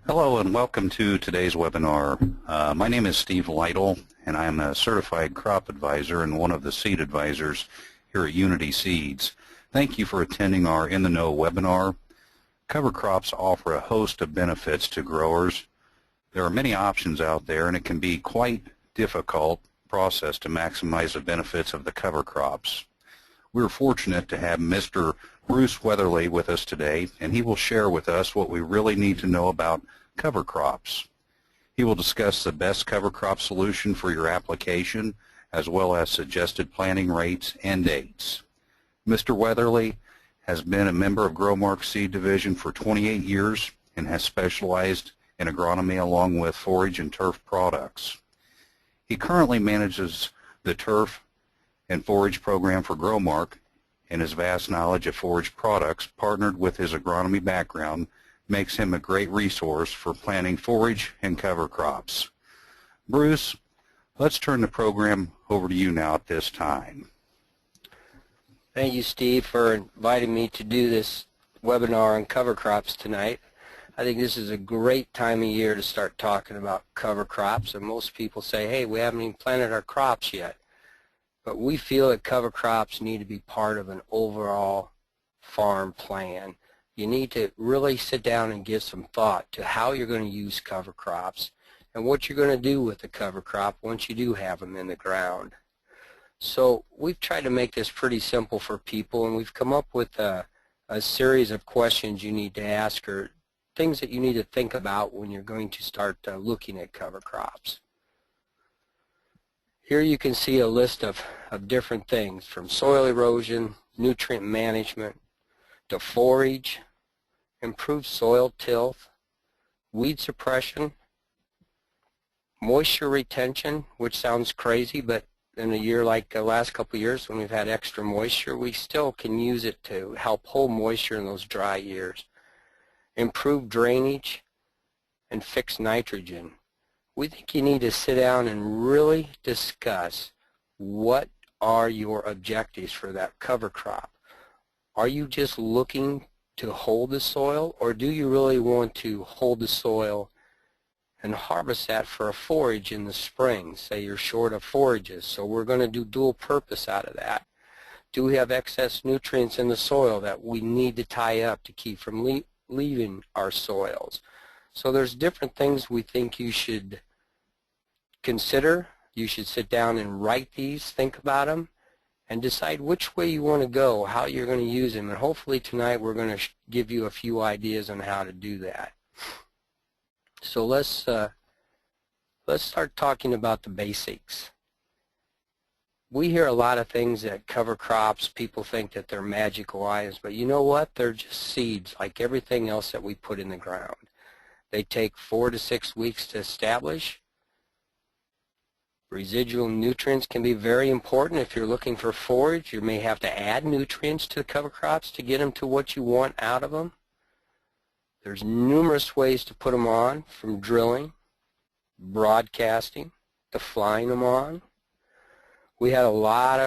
Hello and welcome to today's webinar. My name is Steve Lytle and I am a certified crop advisor and one of the seed advisors here at Unity Seeds. Thank you for attending our In the Know webinar. Cover crops offer a host of benefits to growers. There are many options out there and it can be quite difficult process to maximize the benefits of the cover crops. We're fortunate to have Mr. Bruce Weatherly with us today, and he will share with us what we really need to know about cover crops. He will discuss the best cover crop solution for your application, as well as suggested planting rates and dates. Mr. Weatherly has been a member of Growmark Seed Division for 28 years and has specialized in agronomy along with forage and turf products. He currently manages the turf and forage program for Growmark, and his vast knowledge of forage products, partnered with his agronomy background, makes him a great resource for planting forage and cover crops. Bruce, let's turn the program over to you now at this time. Thank you, Steve, for inviting me to do this webinar on cover crops tonight. I think this is a great time of year to start talking about cover crops, and most people say, hey, we haven't even planted our crops yet. But we feel that cover crops need to be part of an overall farm plan. You need to really sit down and give some thought to how you're going to use cover crops and what you're going to do with the cover crop once you do have them in the ground. So we've tried to make this pretty simple for people, and we've come up with a series of questions you need to ask, or things that you need to think about when you're going to start looking at cover crops. Here you can see a list of different things, from soil erosion, nutrient management, to forage, improved soil tilth, weed suppression, moisture retention, which sounds crazy, but in a year like the last couple of years when we've had extra moisture, we still can use it to help hold moisture in those dry years. Improved drainage and fixed nitrogen. We think you need to sit down and really discuss what are your objectives for that cover crop. Are you just looking to hold the soil, or do you really want to hold the soil and harvest that for a forage in the spring? Say you're short of forages, so we're going to do dual purpose out of that. Do we have excess nutrients in the soil that we need to tie up to keep from leaving our soils? So there's different things we think you should consider. You should sit down and write these, think about them, and decide which way you want to go, how you're going to use them. And hopefully tonight we're going to give you a few ideas on how to do that. So let's start talking about the basics. We hear a lot of things that cover crops. People think that they're magical items, but you know what? They're just seeds like everything else that we put in the ground. They take 4 to 6 weeks to establish. Residual nutrients can be very important. If you're looking for forage, you may have to add nutrients to the cover crops to get them to what you want out of them. There's numerous ways to put them on, from drilling, broadcasting, to flying them on. We had a lot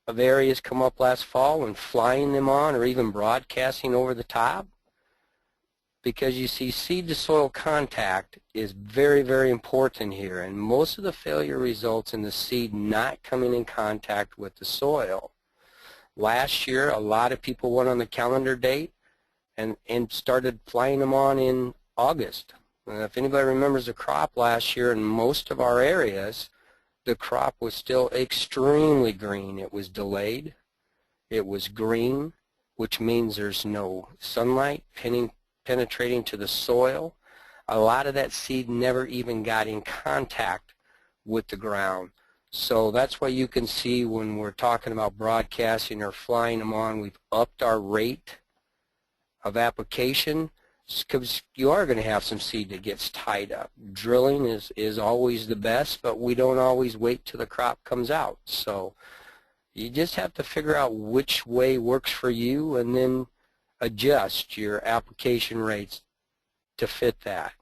of areas come up last fall when flying them on or even broadcasting over the top, because you see seed to soil contact is very, very important here, and most of the failure results in the seed not coming in contact with the soil. Last year a lot of people went on the calendar date and started flying them on in August. If anybody remembers the crop last year in most of our areas, the crop was still extremely green. It was delayed. It was green, which means there's no sunlight penetrating to the soil. A lot of that seed never even got in contact with the ground. So that's why you can see when we're talking about broadcasting or flying them on, we've upped our rate of application, because you are going to have some seed that gets tied up. Drilling is always the best, but we don't always wait till the crop comes out. So you just have to figure out which way works for you and then adjust your application rates to fit that.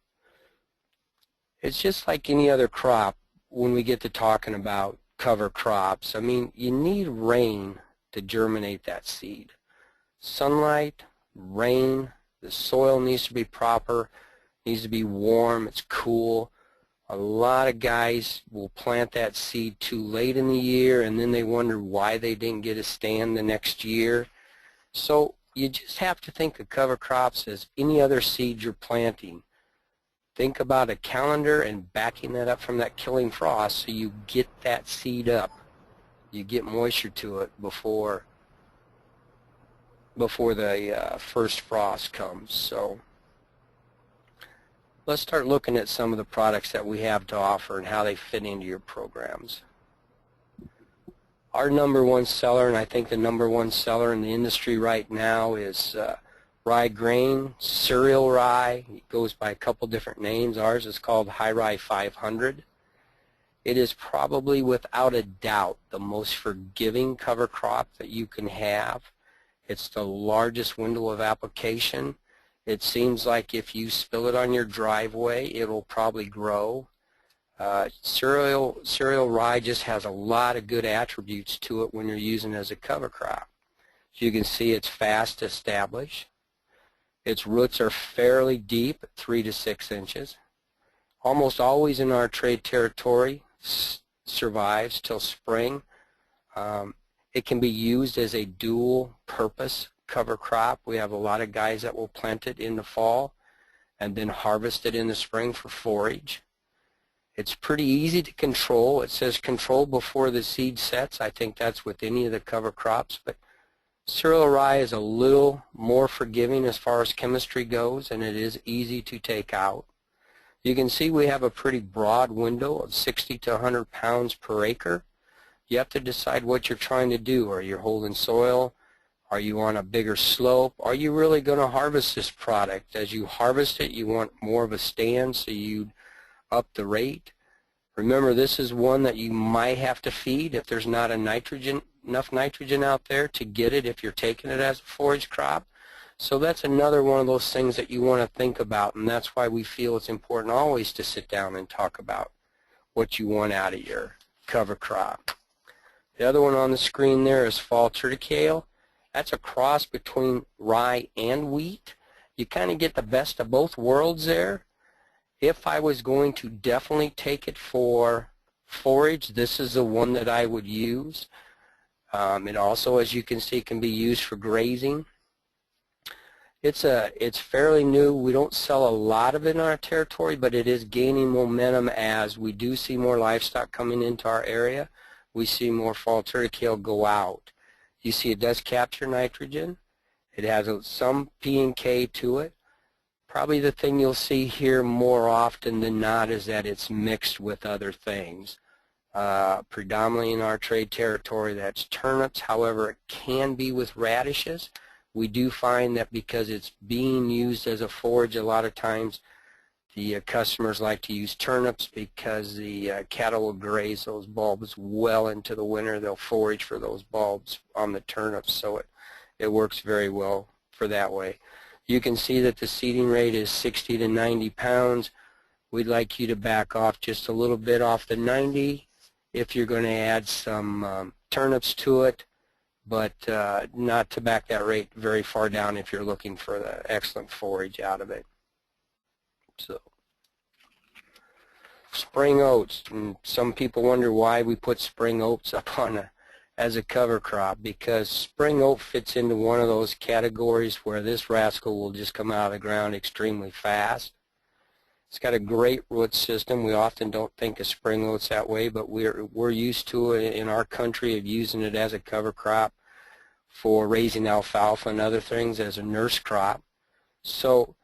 It's just like any other crop when we get to talking about cover crops. I mean, you need rain to germinate that seed. Sunlight, rain, the soil needs to be proper. needs to be warm, it's cool. A lot of guys will plant that seed too late in the year, and then they wonder why they didn't get a stand the next year. So you just have to think of cover crops as any other seed you're planting. Think about a calendar and backing that up from that killing frost so you get that seed up. You get moisture to it before the first frost comes. So let's start looking at some of the products that we have to offer and how they fit into your programs. Our #1 seller, and I think the #1 seller in the industry right now, is rye grain, cereal rye. It goes by a couple different names. Ours is called High Rye 500. It is probably without a doubt the most forgiving cover crop that you can have. It's the largest window of application. It seems like if you spill it on your driveway, it'll probably grow. Cereal rye just has a lot of good attributes to it when you're using it as a cover crop. So you can see it's fast to establish. Its roots are fairly deep, 3 to 6 inches. Almost always in our trade territory, survives till spring. It can be used as a dual purpose cover crop. We have a lot of guys that will plant it in the fall and then harvest it in the spring for forage. It's pretty easy to control. It says control before the seed sets. I think that's with any of the cover crops, but cereal rye is a little more forgiving as far as chemistry goes, and it is easy to take out. You can see we have a pretty broad window of 60 to 100 pounds per acre. You have to decide what you're trying to do. Are you holding soil? Are you on a bigger slope? Are you really going to harvest this product? As you harvest it, you want more of a stand, so you up the rate. Remember, this is one that you might have to feed if there's not enough nitrogen out there to get it if you're taking it as a forage crop. So that's another one of those things that you want to think about, and that's why we feel it's important always to sit down and talk about what you want out of your cover crop. The other one on the screen there is fall triticale. That's a cross between rye and wheat. You kind of get the best of both worlds there. If I was going to definitely take it for forage, this is the one that I would use. It also, as you can see, can be used for grazing. It's fairly new. We don't sell a lot of it in our territory, but it is gaining momentum as we do see more livestock coming into our area. We see more fall triticale go out. You see it does capture nitrogen. It has some P and K to it. Probably the thing you'll see here more often than not is that it's mixed with other things. Predominantly in our trade territory, that's turnips. However, it can be with radishes. We do find that because it's being used as a forage, a lot of times the customers like to use turnips because the cattle will graze those bulbs well into the winter. They'll forage for those bulbs on the turnips, so it works very well for that way. You can see that the seeding rate is 60 to 90 pounds. We'd like you to back off just a little bit off the 90 if you're going to add some turnips to it, but not to back that rate very far down if you're looking for the excellent forage out of it. So, spring oats. And some people wonder why we put spring oats up on as a cover crop, because spring oat fits into one of those categories where this rascal will just come out of the ground extremely fast. It's got a great root system. We often don't think of spring oats that way, but we're used to it in our country of using it as a cover crop for raising alfalfa and other things as a nurse crop. So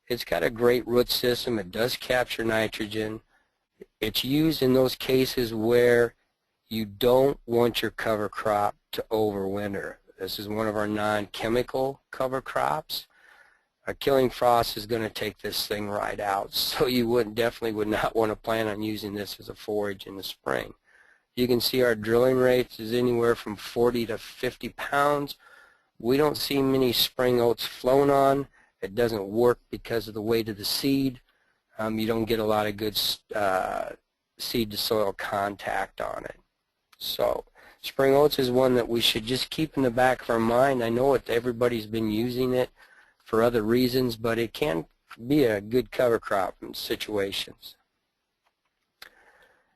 it's got a great root system. It does capture nitrogen. It's used in those cases where you don't want your cover crop to overwinter. This is one of our non-chemical cover crops. A killing frost is going to take this thing right out, so you definitely would not want to plan on using this as a forage in the spring. You can see our drilling rates is anywhere from 40 to 50 pounds. We don't see many spring oats flown on. It doesn't work because of the weight of the seed. You don't get a lot of good seed to soil contact on it. So spring oats is one that we should just keep in the back of our mind. I know everybody's been using it for other reasons, but it can be a good cover crop in situations.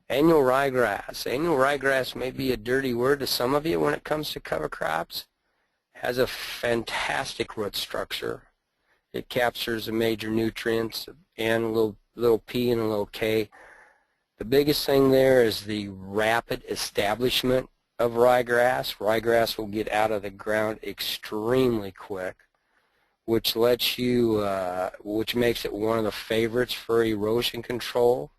Annual ryegrass. Annual ryegrass may be a dirty word to some of you when it comes to cover crops. Has a fantastic root structure. It captures the major nutrients and a little P and a little K. The biggest thing there is the rapid establishment of ryegrass. Ryegrass will get out of the ground extremely quick, which makes it one of the favorites for erosion control.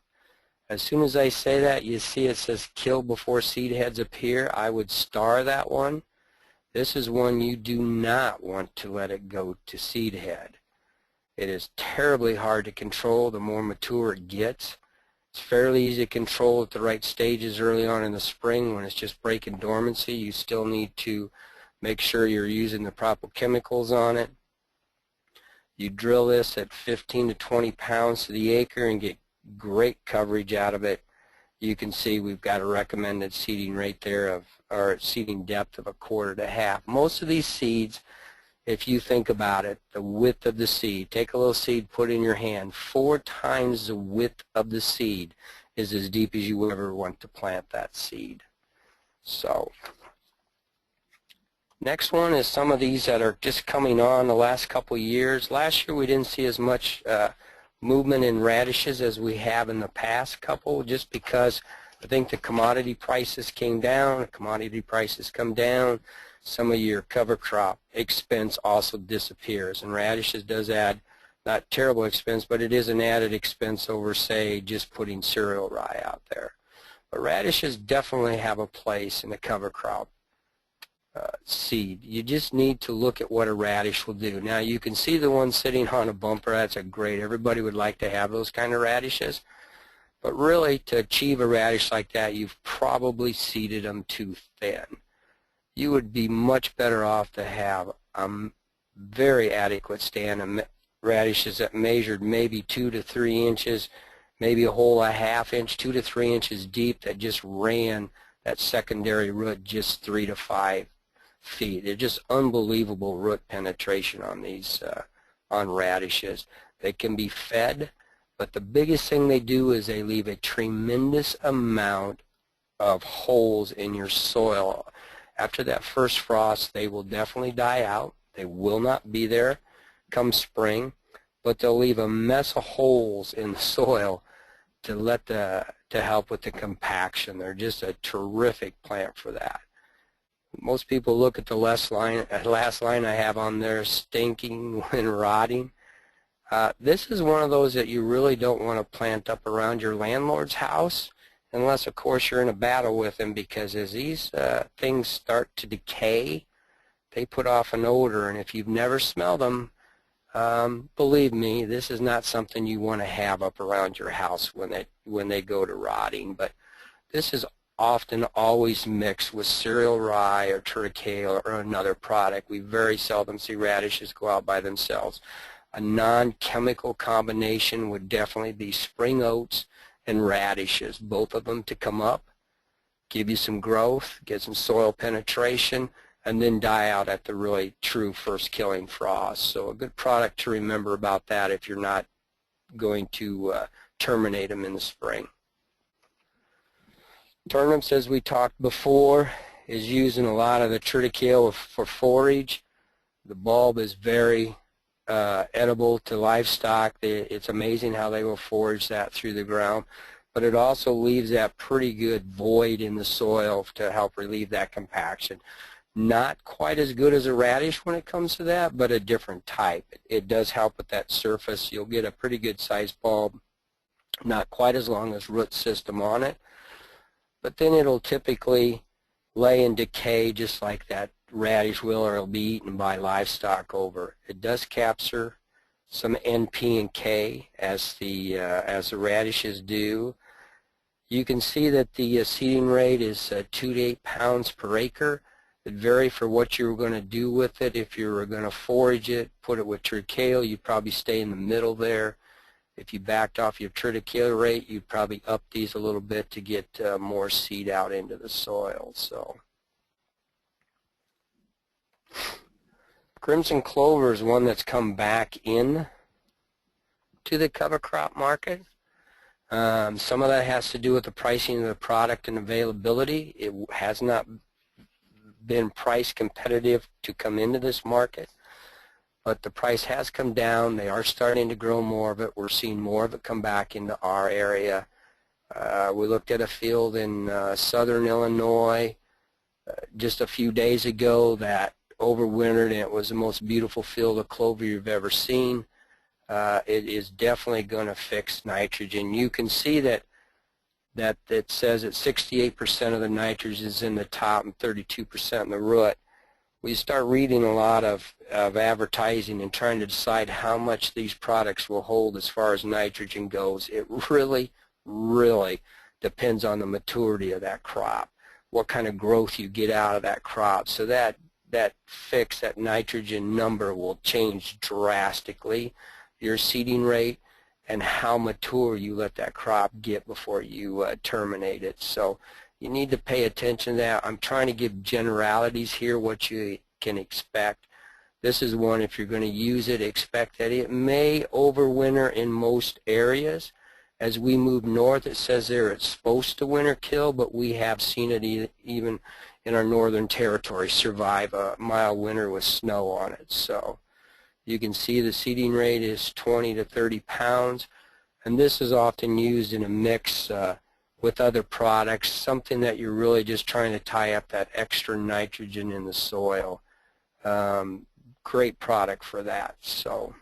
As soon as I say that, you see it says kill before seed heads appear. I would star that one. This is one you do not want to let it go to seed head. It is terribly hard to control the more mature it gets. It's fairly easy to control at the right stages early on in the spring when it's just breaking dormancy. You still need to make sure you're using the proper chemicals on it. You drill this at 15 to 20 pounds to the acre and get great coverage out of it. You can see we've got a recommended seeding rate there or seeding depth of 1/4 to 1/2. Most of these seeds, if you think about it, the width of the seed, take a little seed, put it in your hand, 4 times the width of the seed is as deep as you ever want to plant that seed. So, next one is some of these that are just coming on the last couple years. Last year we didn't see as much movement in radishes as we have in the past couple, just because I think the commodity prices came down. Commodity prices come down, some of your cover crop expense also disappears, and radishes does add not terrible expense, but it is an added expense over, say, just putting cereal rye out there. But radishes definitely have a place in the cover crop seed. You just need to look at what a radish will do. Now you can see the one sitting on a bumper. That's a great, everybody would like to have those kind of radishes. But really, to achieve a radish like that, you've probably seeded them too thin. You would be much better off to have a very adequate stand of radishes that measured maybe 2 to 3 inches, maybe a whole 1/2 inch, 2 to 3 inches deep, that just ran that secondary root just 3 to 5 feet. They're just unbelievable root penetration on these on radishes. They can be fed, but the biggest thing they do is they leave a tremendous amount of holes in your soil. After that first frost, they will definitely die out. They will not be there come spring, but they'll leave a mess of holes in the soil to help with the compaction. They're just a terrific plant for that. Most people look at the last line I have on there, stinking when rotting. This is one of those that you really don't want to plant up around your landlord's house, unless of course you're in a battle with him, because as these things start to decay, they put off an odor, and if you've never smelled them, believe me, this is not something you want to have up around your house when they go to rotting. But this is often always mixed with cereal rye or triticale or another product. We very seldom see radishes go out by themselves. A non-chemical combination would definitely be spring oats and radishes, both of them to come up, give you some growth, get some soil penetration, and then die out at the really true first killing frost. So a good product to remember about that if you're not going to terminate them in the spring. Turnips, as we talked before, is using a lot of the triticale for forage. The bulb is very edible to livestock. It's amazing how they will forage that through the ground, but it also leaves that pretty good void in the soil to help relieve that compaction. Not quite as good as a radish when it comes to that, but a different type. It does help with that surface. You'll get a pretty good sized bulb, not quite as long as root system on it, but then it'll typically lay and decay just like that radish will, or it'll be eaten by livestock over. It does capture some NP and K as the radishes do. You can see that the seeding rate is 2 to 8 pounds per acre. It varies for what you're going to do with it. If you're going to forage it, put it with triticale, you'd probably stay in the middle there. If you backed off your triticale rate, you'd probably up these a little bit to get more seed out into the soil. So, crimson clover is one that's come back in. to the cover crop market. Some of that has to do with the pricing of the product and availability. It has not been price competitive to come into this market, but the price has come down. They are starting to grow more of it. We're seeing more of it come back into our area. We looked at a field in southern Illinois just a few days ago that overwintered, and it was the most beautiful field of clover you've ever seen. It is definitely going to fix nitrogen. You can see that it says that 68% of the nitrogen is in the top and 32% in the root. We start reading a lot of advertising and trying to decide how much these products will hold as far as nitrogen goes. It really, really depends on the maturity of that crop, what kind of growth you get out of that crop. So that nitrogen number will change drastically, your seeding rate, and how mature you let that crop get before you terminate it. So you need to pay attention to that. I'm trying to give generalities here, what you can expect. This is one, if you're going to use it, expect that it may overwinter in most areas. As we move north, it says there it's supposed to winter kill, but we have seen it even in our northern territory survive a mild winter with snow on it. So you can see the seeding rate is 20 to 30 pounds, and this is often used in a mix with other products, something that you're really just trying to tie up that extra nitrogen in the soil. Great product for that. So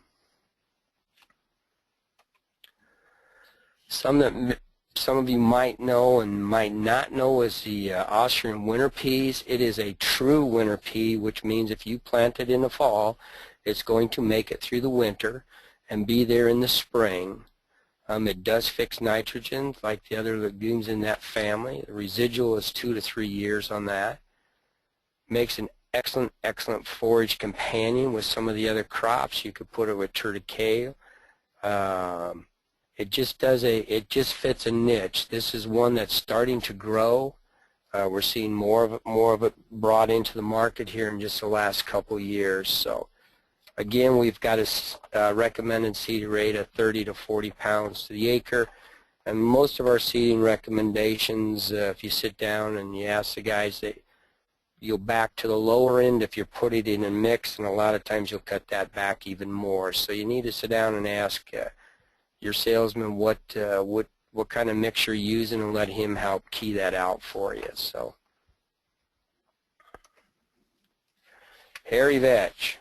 some of you might know and might not know is the Austrian winter peas. It is a true winter pea, which means if you plant it in the fall, it's going to make it through the winter and be there in the spring. It does fix nitrogen like the other legumes in that family. The residual is 2 to 3 years on that. Makes an excellent forage companion with some of the other crops. You could put it with triticale. It just fits a niche. This is one that's starting to grow. We're seeing more of it brought into the market here in just the last couple years. So again, we've got a recommended seed rate of 30 to 40 pounds to the acre. And most of our seeding recommendations, if you sit down and you ask the guys, you'll back to the lower end if you're putting it in a mix, and a lot of times you'll cut that back even more. So you need to sit down and ask your salesman what kind of mix you're using and let him help key that out for you. So hairy vetch.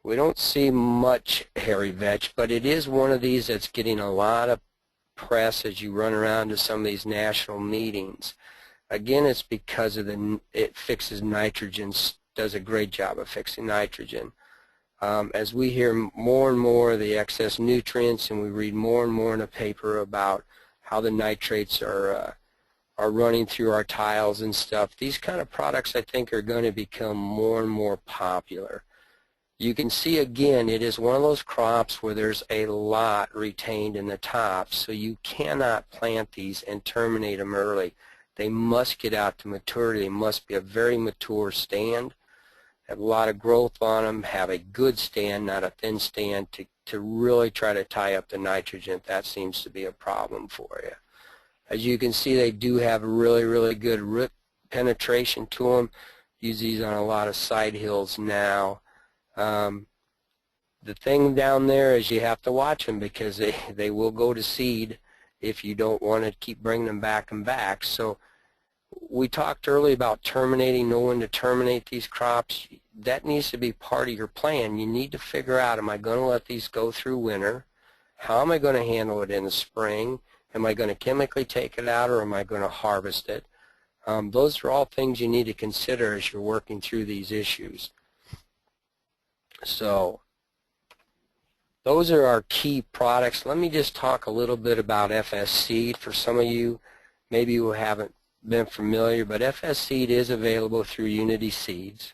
We don't see much hairy vetch, but it is one of these that's getting a lot of press as you run around to some of these national meetings. Again, it's because of it fixes nitrogen, does a great job of fixing nitrogen. As we hear more and more of the excess nutrients, and we read more and more in the paper about how the nitrates are running through our tiles and stuff, these kind of products I think are going to become more and more popular. You can see again, it is one of those crops where there's a lot retained in the top, so you cannot plant these and terminate them early. They must get out to maturity. They must be a very mature stand, have a lot of growth on them, have a good stand, not a thin stand, to really try to tie up the nitrogen if that seems to be a problem for you. As you can see, they do have really, really good root penetration to them. Use these on a lot of side hills now. The thing down there is you have to watch them because they will go to seed if you don't want to keep bringing them back and back. So we talked earlier about terminating, knowing to terminate these crops. That needs to be part of your plan. You need to figure out, am I going to let these go through winter? How am I going to handle it in the spring? Am I going to chemically take it out, or am I going to harvest it? Those are all things you need to consider as you're working through these issues. So those are our key products. Let me just talk a little bit about FS Seed for some of you maybe who haven't been familiar, but FS Seed is available through Unity Seeds.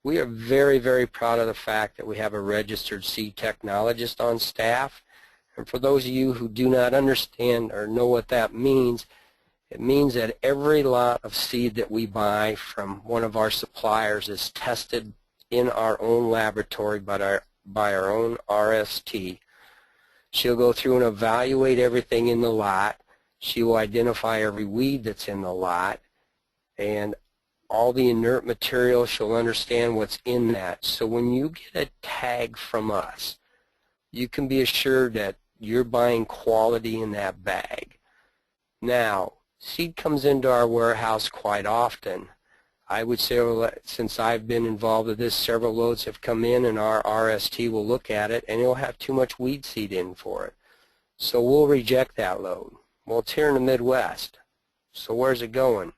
We are very, very proud of the fact that we have a registered seed technologist on staff. And for those of you who do not understand or know what that means, it means that every lot of seed that we buy from one of our suppliers is tested in our own laboratory by by our own RST. She'll go through and evaluate everything in the lot. She will identify every weed that's in the lot, and all the inert material, she'll understand what's in that. So when you get a tag from us, you can be assured that you're buying quality in that bag. Now, seed comes into our warehouse quite often. I would say since I've been involved with this, several loads have come in, and our RST will look at it and it'll have too much weed seed in for it. So we'll reject that load. Well, it's here in the Midwest. So where's it going?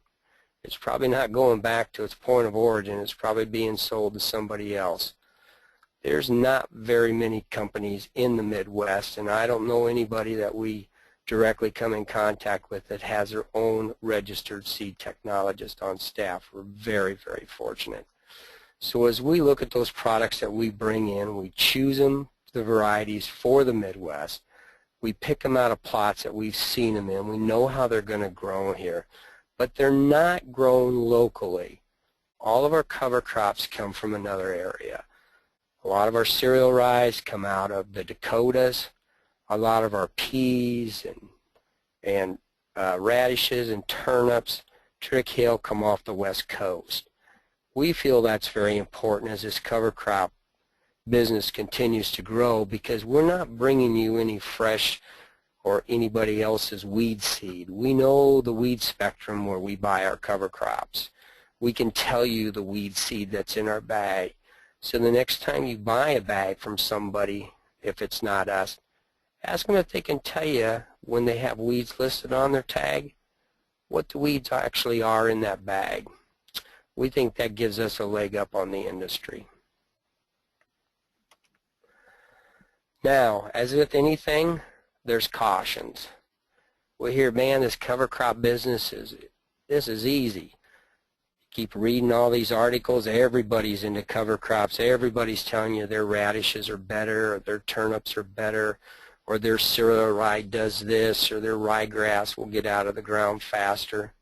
It's probably not going back to its point of origin. It's probably being sold to somebody else. There's not very many companies in the Midwest, and I don't know anybody that we directly come in contact with that has their own registered seed technologist on staff. We're very, very fortunate. So as we look at those products that we bring in, we choose them, the varieties for the Midwest. We pick them out of plots that we've seen them in. We know how they're going to grow here, but they're not grown locally. All of our cover crops come from another area. A lot of our cereal rye come out of the Dakotas. A lot of our peas and radishes and turnips, trick hill, come off the West Coast. We feel that's very important as this cover crop business continues to grow, because we're not bringing you any fresh or anybody else's weed seed. We know the weed spectrum where we buy our cover crops. We can tell you the weed seed that's in our bag. So the next time you buy a bag from somebody, if it's not us, ask them if they can tell you, when they have weeds listed on their tag, what the weeds actually are in that bag. We think that gives us a leg up on the industry. Now, as with anything, there's cautions. We hear, man, this cover crop business this is easy. Keep reading all these articles. Everybody's into cover crops. Everybody's telling you their radishes are better, or their turnips are better, or their cereal rye does this, or their ryegrass will get out of the ground faster.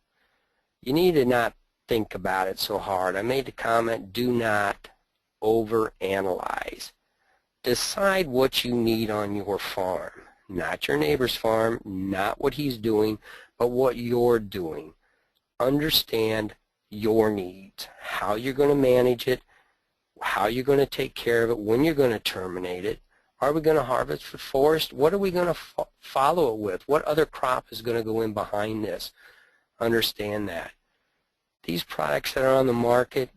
You need to not think about it so hard. I made the comment, do not overanalyze. Decide what you need on your farm, not your neighbor's farm, not what he's doing, but what you're doing. Understand your needs, how you're going to manage it, how you're going to take care of it, when you're going to terminate it. Are we going to harvest the forest? What are we going to follow it with? What other crop is going to go in behind this? Understand that. These products that are on the market,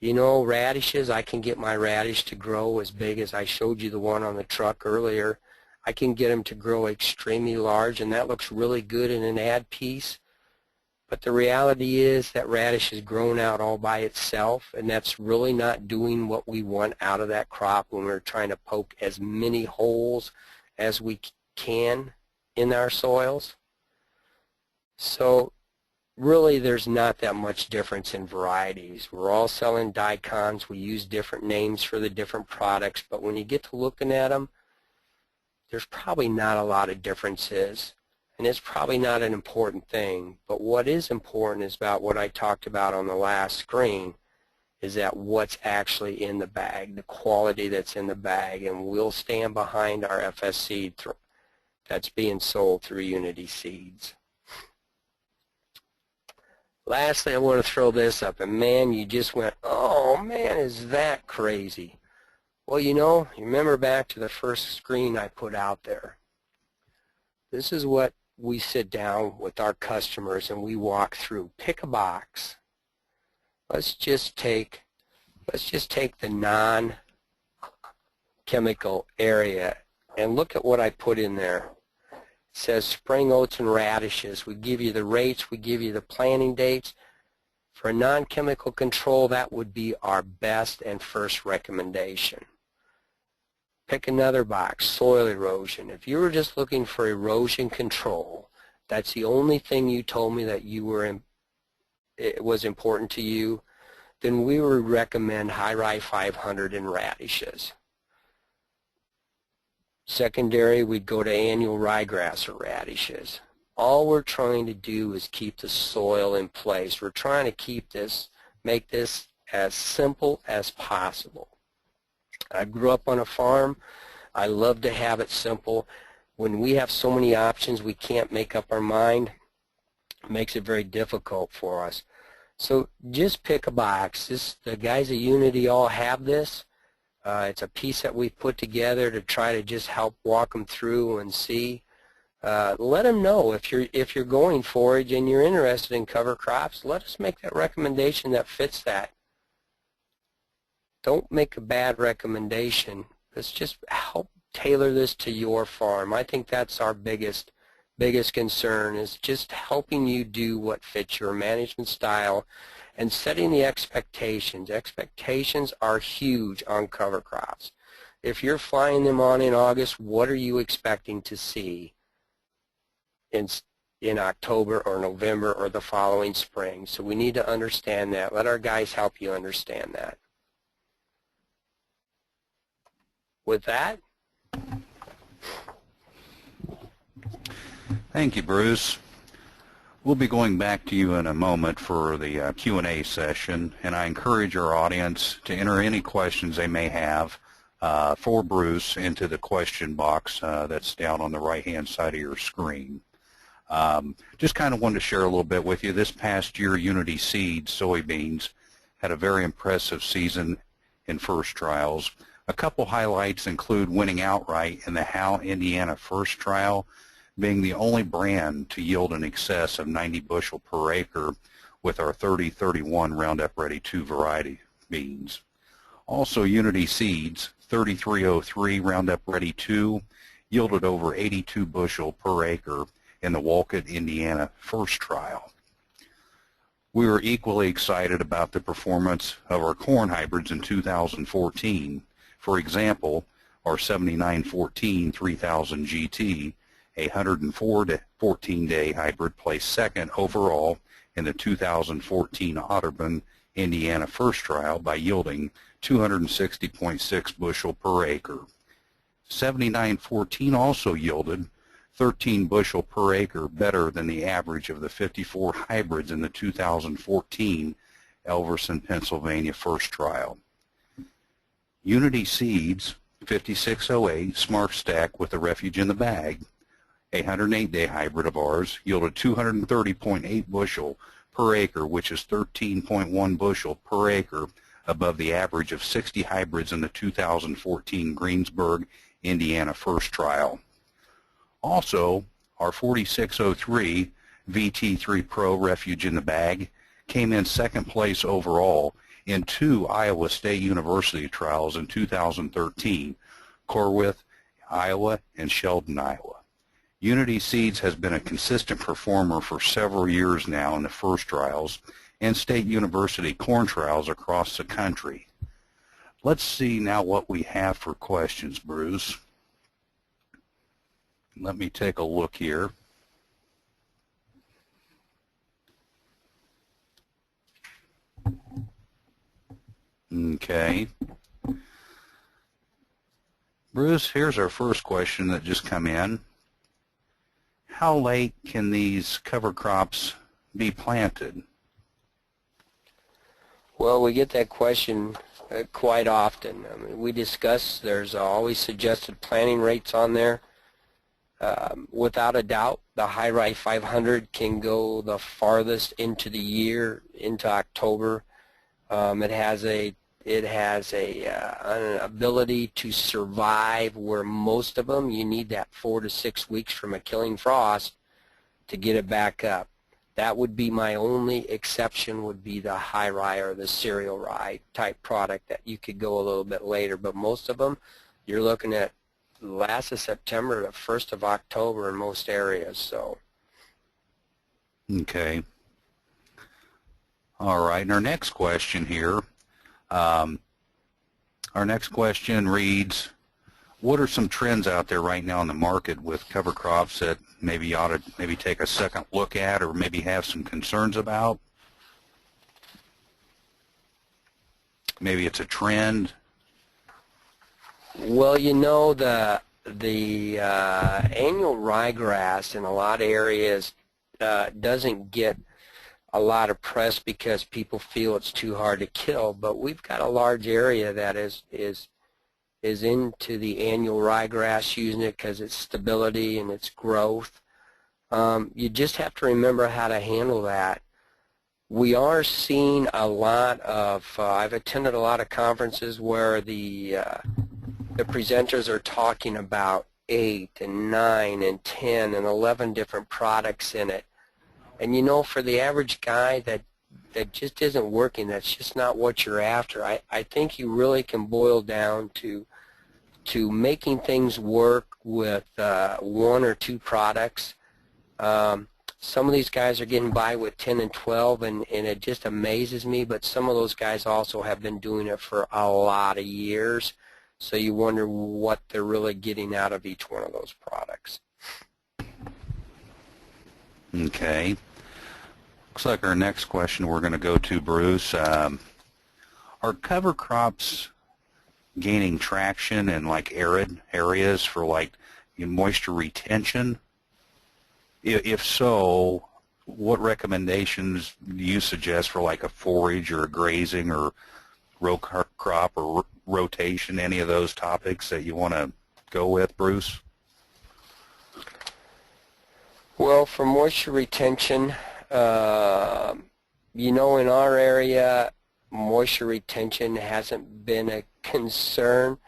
you know, radishes, I can get my radish to grow as big as I showed you the one on the truck earlier. I can get them to grow extremely large, and that looks really good in an ad piece. But the reality is that radish is grown out all by itself, and that's really not doing what we want out of that crop when we're trying to poke as many holes as we can in our soils. So really there's not that much difference in varieties. We're all selling daikons. We use different names for the different products, but when you get to looking at them, there's probably not a lot of differences. And it's probably not an important thing, but what is important is about what I talked about on the last screen, is that what's actually in the bag, the quality that's in the bag, and we'll stand behind our FS seed that's being sold through Unity Seeds. Lastly, I want to throw this up, and man, you just went, oh man, is that crazy? Well, you know, you remember back to the first screen I put out there. This is what we sit down with our customers and we walk through. Pick a box. Let's just take the non-chemical area and look at what I put in there. It says spring oats and radishes. We give you the rates, we give you the planting dates. For a non-chemical control, that would be our best and first recommendation. Pick another box, soil erosion. If you were just looking for erosion control, that's the only thing you told me that it was important to you, then we would recommend High-Rye 500 in radishes. Secondary, we'd go to annual ryegrass or radishes. All we're trying to do is keep the soil in place. We're trying to make this as simple as possible. I grew up on a farm. I love to have it simple. When we have so many options, we can't make up our mind. It makes it very difficult for us. So just pick a box. The guys at Unity all have this. It's a piece that we put together to try to just help walk them through and see. Let them know if you're going forage and you're interested in cover crops. Let us make that recommendation that fits that. Don't make a bad recommendation. Let's just help tailor this to your farm. I think that's our biggest concern, is just helping you do what fits your management style and setting the expectations. Expectations are huge on cover crops. If you're flying them on in August, what are you expecting to see in October or November or the following spring? So we need to understand that. Let our guys help you understand that. With that, Thank you, Bruce. We'll be going back to you in a moment for the Q&A session, and I encourage our audience to enter any questions they may have for Bruce into the question box that's down on the right-hand side of your screen. Just kind of wanted to share a little bit with you. This past year, Unity Seeds soybeans had a very impressive season in first trials. A couple highlights include winning outright in the Howe, Indiana first trial, being the only brand to yield in excess of 90 bushel per acre with our 3031 Roundup Ready 2 variety beans. Also, Unity Seeds 3303 Roundup Ready 2 yielded over 82 bushel per acre in the Wolcott, Indiana first trial. We were equally excited about the performance of our corn hybrids in 2014. For example, our 7914 3000 GT, a 104 to 14-day hybrid, placed second overall in the 2014 Otterburn, Indiana first trial by yielding 260.6 bushel per acre. 7914 also yielded 13 bushel per acre, better than the average of the 54 hybrids in the 2014 Elverson, Pennsylvania first trial. Unity Seeds 5608 Smart Stack with the Refuge in the Bag, a 108-day hybrid of ours, yielded 230.8 bushel per acre, which is 13.1 bushel per acre above the average of 60 hybrids in the 2014 Greensburg, Indiana first trial. Also, our 4603 VT3 Pro Refuge in the Bag came in second place overall in 2 Iowa State University trials in 2013, Corwith, Iowa, and Sheldon, Iowa. Unity Seeds has been a consistent performer for several years now in the first trials and state university corn trials across the country. Let's see now what we have for questions, Bruce. Let me take a look here. Okay. Bruce, here's our first question that just come in. How late can these cover crops be planted? well, we get that question quite often. I mean, we discuss, there's always suggested planting rates on there. Without a doubt, the High-Rye 500 can go the farthest into the year, into October. It has an ability to survive where most of them, you need that 4 to 6 weeks from a killing frost to get it back up. That would be my only exception, would be the High-Rye or the cereal rye type product that you could go a little bit later. But most of them, you're looking at last of September to 1st of October in most areas. So. Okay. All right. And our next question here, our next question reads, what are some trends out there right now in the market with cover crops that maybe you ought to maybe take a second look at or maybe have some concerns about? Maybe it's a trend. Well, you know, the annual ryegrass in a lot of areas doesn't get a lot of press because people feel it's too hard to kill, but we've got a large area that is is into the annual ryegrass, using it because its stability and its growth. You just have to remember how to handle that. We are seeing a lot of, I've attended a lot of conferences where the presenters are talking about 8 and 9 and 10 and 11 different products in it. And you know, for the average guy, that just isn't working. That's just not what you're after. I think you really can boil down to making things work with 1 or 2 products. Some of these guys are getting by with 10 and 12, and it just amazes me, but some of those guys also have been doing it for a lot of years, so you wonder what they're really getting out of each one of those products. Okay. Looks like our next question we're going to go to, Bruce. Are cover crops gaining traction in like arid areas for like moisture retention? If so, what recommendations do you suggest for like a forage or a grazing or row crop or rotation, any of those topics that you want to go with, Bruce? Well, for moisture retention, you know, in our area, moisture retention hasn't been a concern.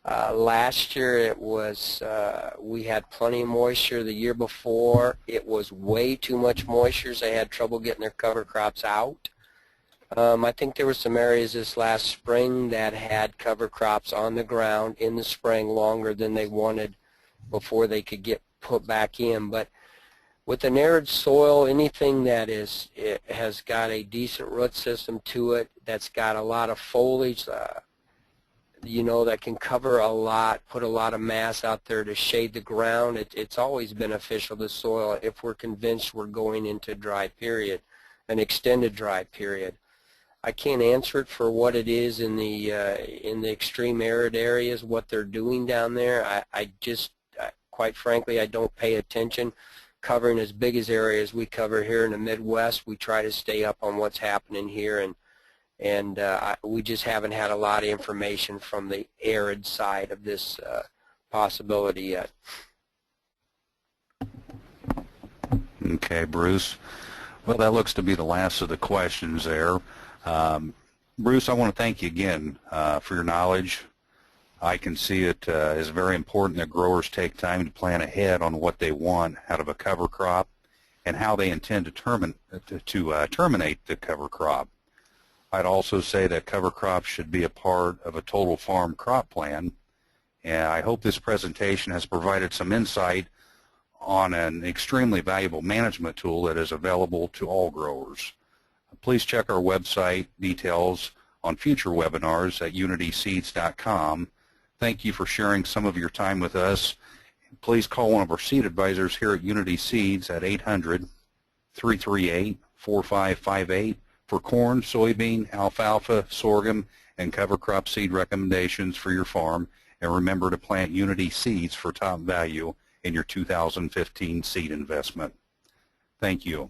Last year it was, we had plenty of moisture. The year before it was way too much moisture, so they had trouble getting their cover crops out. I think there were some areas this last spring that had cover crops on the ground in the spring longer than they wanted before they could get put back in. But with an arid soil, anything that has got a decent root system to it, that's got a lot of foliage, you know, that can cover a lot, put a lot of mass out there to shade the ground, it's always beneficial to soil if we're convinced we're going into a dry period, an extended dry period. I can't answer it for what it is in the extreme arid areas, what they're doing down there. I just, quite frankly, I don't pay attention. Covering as big as areas we cover here in the Midwest, we try to stay up on what's happening here, and we just haven't had a lot of information from the arid side of this possibility yet. Okay, Bruce. Well, that looks to be the last of the questions there. Bruce, I want to thank you again for your knowledge. I can see it as very important that growers take time to plan ahead on what they want out of a cover crop and how they intend to terminate the cover crop. I'd also say that cover crops should be a part of a total farm crop plan, and I hope this presentation has provided some insight on an extremely valuable management tool that is available to all growers. Please check our website details on future webinars at unityseeds.com. Thank you for sharing some of your time with us. Please call one of our seed advisors here at Unity Seeds at 800-338-4558 for corn, soybean, alfalfa, sorghum, and cover crop seed recommendations for your farm. And remember to plant Unity Seeds for top value in your 2015 seed investment. Thank you.